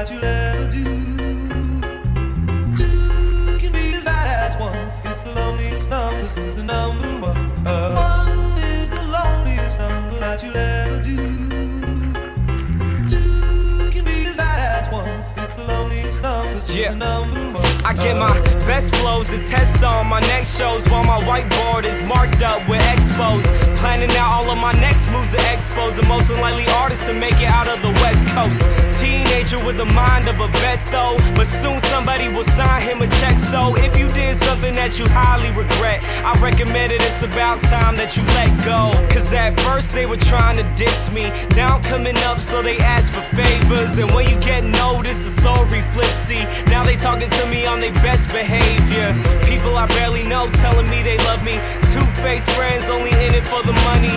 that you'll ever do. Two can be as bad as one. It's the loneliest number since the number one. One is the loneliest number that you'll ever do. Two can be as bad as one. It's the loneliest number since the number one. I get my best flows to test on my next shows while my whiteboard is marked up with expos. Planning out all of my next moves to expos. The most unlikely artist to make it out of the West Coast. Teenager with the mind of a vet though, but soon somebody will sign him a check. So if you did something that you highly regret, I recommend it, it's about time that you let go. Cause at first they were trying to diss me, now I'm coming up so they ask for favors. And when you get noticed, the story flips. See, now they talking to me on their best behavior. People I barely know telling me they love me. Two-faced friends only in it for the money.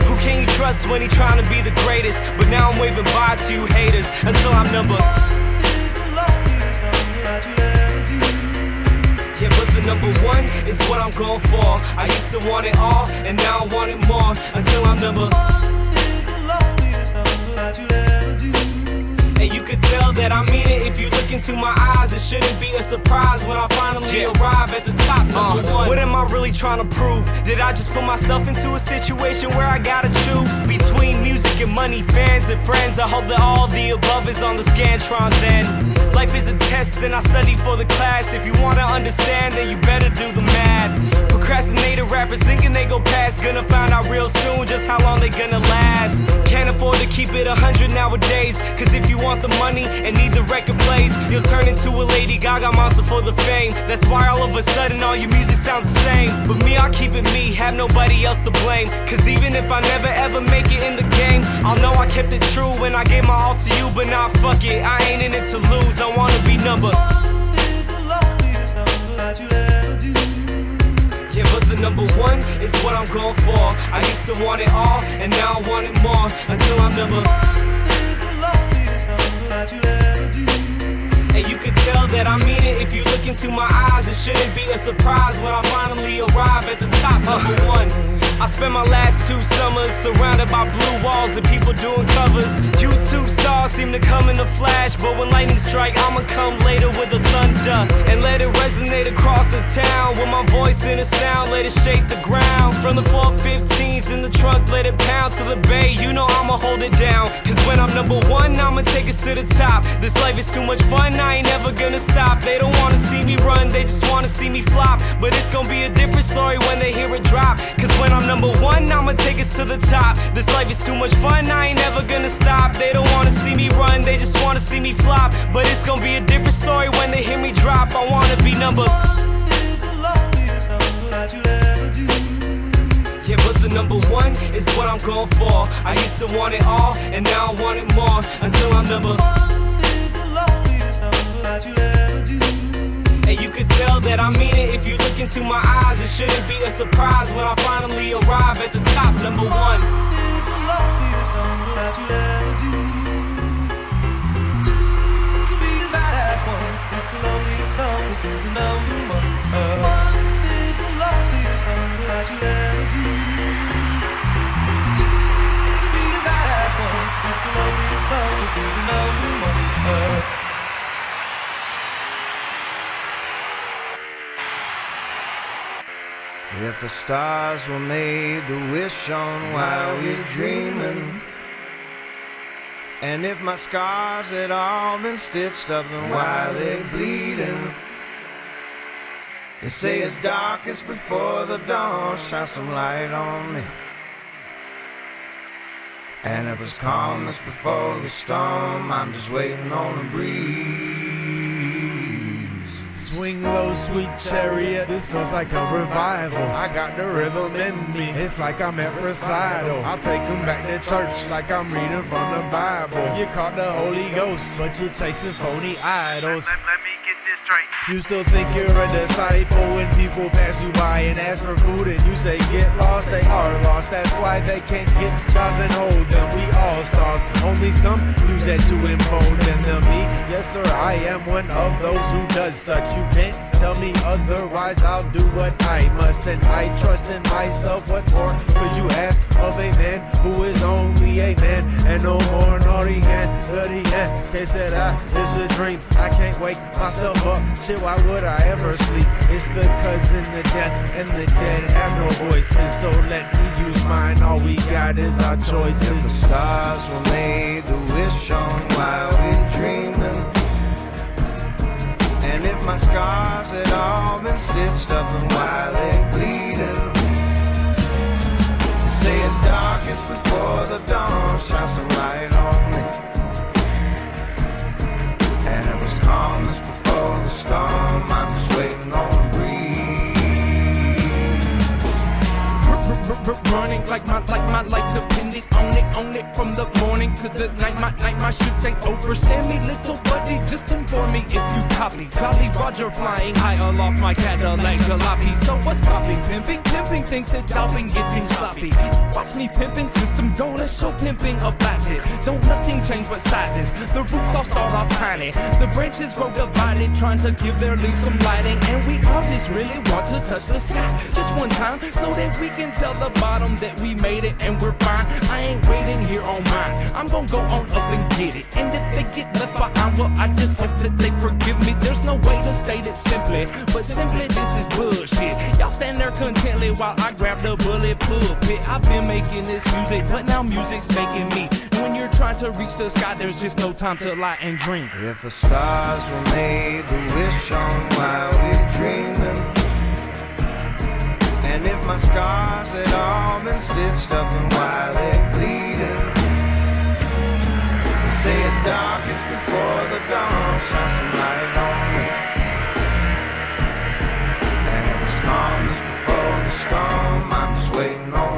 Who can you trust when he trying to be the greatest? But now I'm waving bye to you haters until I'm number one is the loneliest number that you'll ever do. Yeah, but the number one is what I'm going for. I used to want it all, and now I want it more. Until I'm number one is the loneliest number that you'll ever do. And you could tell that I mean it if you look into my eyes. It shouldn't be a surprise when I finally arrive at the top, number one. What am I really trying to prove? Did I just put myself into a situation where I gotta choose between music and money, fans and friends? I hope that all the above is on the Scantron then. Life is a test and I study for the class. If you wanna understand, then you better do the math. Procrastinated rappers thinking they go past, gonna find out real soon just how long they gonna last. Can't afford to keep it 100 nowadays, cause if you want the money and need the record plays, you'll turn into a Lady Gaga monster for the fame. That's why all of a sudden all your music sounds the same. But me, I keep it me, have nobody else to blame. Cause even if I never ever make it in the game, I'll know I kept it true when I gave my all to you. But nah, fuck it, I ain't in it to lose, I wanna be number one is the loneliest number that you'll ever do. Yeah, but the number one is what I'm going for. I used to want it all, and now I want it more. Until I'm number one is the loneliest number that you'll ever do. And you could tell that I mean it if you look into my eyes. It shouldn't be a surprise when I finally arrive at the top, number one. I spent my last 2 summers surrounded by blue walls and people doing covers. YouTube stars seem to come in a flash, but when lightning strike, I'ma come later with the thunder and let it resonate across the town. With my voice in a sound, let it shake the ground. From the 415s in the trunk, let it pound to the bay. You know I'ma hold it down, cause when I'm number one, I'ma take us to the top. This life is too much fun, I ain't never gonna stop. They don't wanna see me run, they just wanna see me flop. But it's gonna be a different story when they hear it drop. Cause when I'm number one, I'ma take us to the top. This life is too much fun, I ain't never gonna stop. They don't wanna see me run, they just wanna see me flop. But it's gonna be a different story when they hear me drop. I wanna be number one is the loneliest number that you'll ever do. Yeah, but the number one is what I'm going for. I used to want it all, and now I want it more. Until I'm number one is the loneliest number that you'll ever do. And you could tell that I mean it if you look into my eyes. It shouldn't be a surprise when I finally arrive at the top, number one. One is the loneliest number that you'll ever do. Two can be as bad as one. It's the loneliest number since the number one. One is the loneliest number that you'll ever do. Two can be as bad as one. It's the loneliest number since the number one. If the stars were made to wish on while we're dreaming, and if my scars had all been stitched up and while they're bleeding, they say it's darkest before the dawn, shine some light on me. And if it's calmest before the storm, I'm just waiting on a breeze. Swing low, sweet chariot, this feels like a revival. I got the rhythm in me, it's like I'm at recital. I'll take them back to church like I'm reading from the Bible. You caught the Holy Ghost, but you're chasing phony idols. Let me get this straight. You still think you're a disciple when people pass you by and ask for food and you say get lost, they are lost. That's why they can't get jobs and hold them. We all starve, only some use that to embolden them. Me, yes sir, I am one of those who does such. You can't tell me otherwise, I'll do what I must. And I trust in myself, what more could you ask of a man who is only a man? And no more naughty and dirty and They said it's a dream, I can't wake myself up. Shit, why would I ever sleep? It's the cousin of death, and the dead have no voices. So let me use mine, all we got is our choices. If the stars were made to wish on while we're dreaming, and if my scars had all been stitched up and while they're bleeding, they say it's darkest before the dawn, shine some light on me. And it was calmest before the storm, I'm just waiting on the breeze. Running like my life depended on it from the morning to the night. My shit ain't overstand me, little buddy. Just inform me if you copy. Jolly Roger flying high aloft my Cadillac jalopy. So what's popping? Pimping things and topping, getting sloppy. Watch me pimping, system go, let's show pimping about it. Don't nothing change but sizes. The roots all start off tiny. The branches grow divided, trying to give their leaves some lighting. And we all just really want to touch the sky just one time, so that we can tell the bottom that we made it and we're fine. I ain't waiting here on mine, I'm gonna go on up and get it. And if they get left behind, well, I just hope that they forgive me. There's no way to state it simply, but simply this is bullshit. Y'all stand there contently while I grab the bullet pulpit. I've been making this music, but now music's making me. When you're trying to reach the sky, there's just no time to lie and dream. If the stars were made to wish on while we're dreaming, and if my scars had all been stitched up and while they're bleeding, they say it's darkest before the dawn, shine some light on me. And it was calmest before the storm, I'm just waiting on